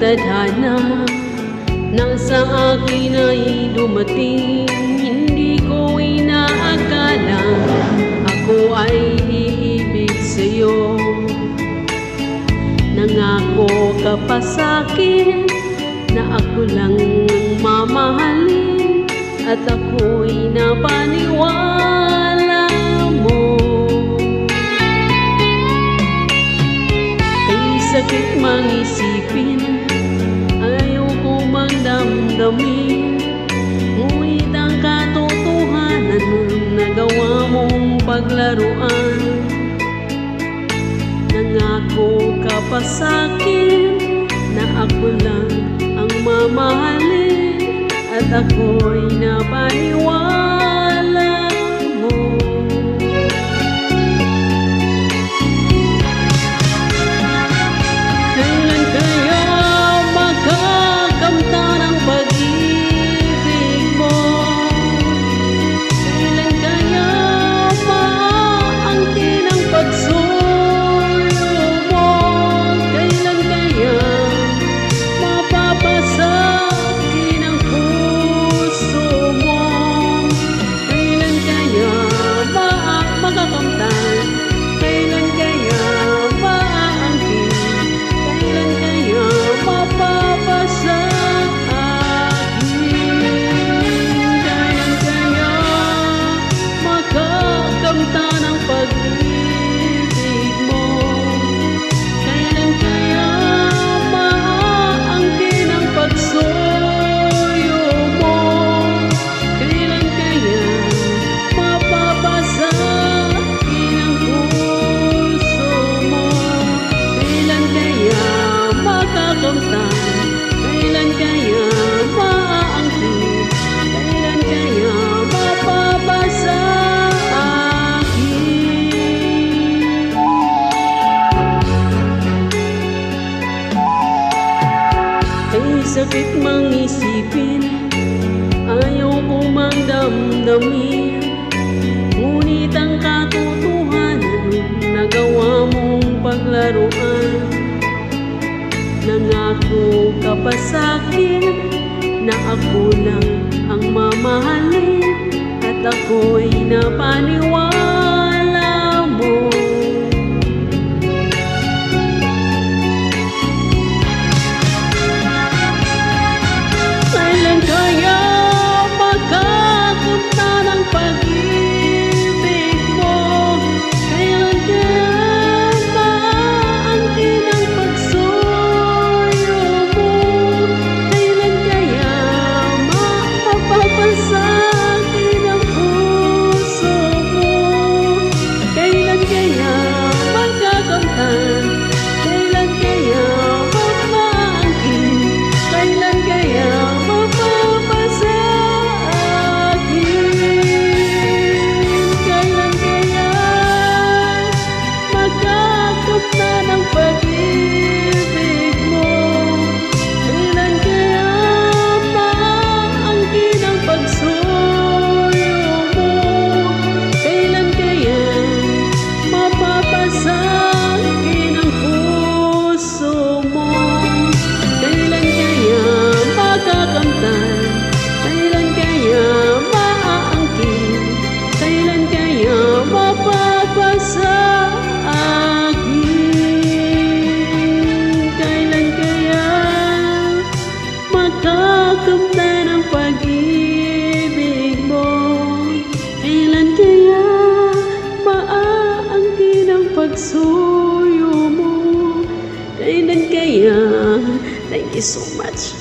tadhana nang sa akin ay dumating. Hindi ko inaakala ako ay iibig sa'yo. Nangako ka pa sa'kin na ako lang ang mamahalin, at ako'y napaniwala mo. Ay sakit mang isipin, ayaw ko mang damdamin, ngunit ang katotohanan nagawa mong paglaruan. Nangako ka pa sa'kin na ako lang ang mamahalin, at ako'y napaniwala mo. Kailan kaya makakamta ng pag-ibig mo? Kailan kaya maangkin ang pagsuyo mo? Kailan kaya mapapasakin ang puso mo? Kailan kaya makakamtan? Kailan kaya maangkin? Kailan kaya mapapasakin? Kailan kaya makakamta ng pag-ibig mo? Kailan kaya maangkin ang pagsuyo mo? Kailan kaya mapapasakin ang puso mo? Kailan kaya makakamtan? Kailan kaya maangkin? Kailan kaya mapapasakin? Ay sakit mang isipin, ayaw ko mang damdamin, ngunit ang katotohanan nagawa mong paglaruan. Nangako ka pa sa'kin na ako lang ang mamahalin, at ako'y napaniwala mo. Kailan kaya makakamta ng pag-ibig mo? Kailan kaya maangkin ang pagsuyo mo? Kailan kaya mapapasakin ang puso mo? Kailan kaya magkakamtan? Kailan kaya maangkin? Kailan kaya mapapasakin? Kailan kaya magkakamta ng pag-ibig mo? Kailan kaya maangkin ang pagsuyo mo? Kailan kaya mapapasakin ang puso mo? Kailan kaya makakamtan? Kailan kaya maangkin? Kailan kaya mapapasakin? Kailan kaya makakamtan ang pag-ibig mo? Kailan kaya maaangkin ang pagsuyo mo? Kailan kaya? Thank you so much.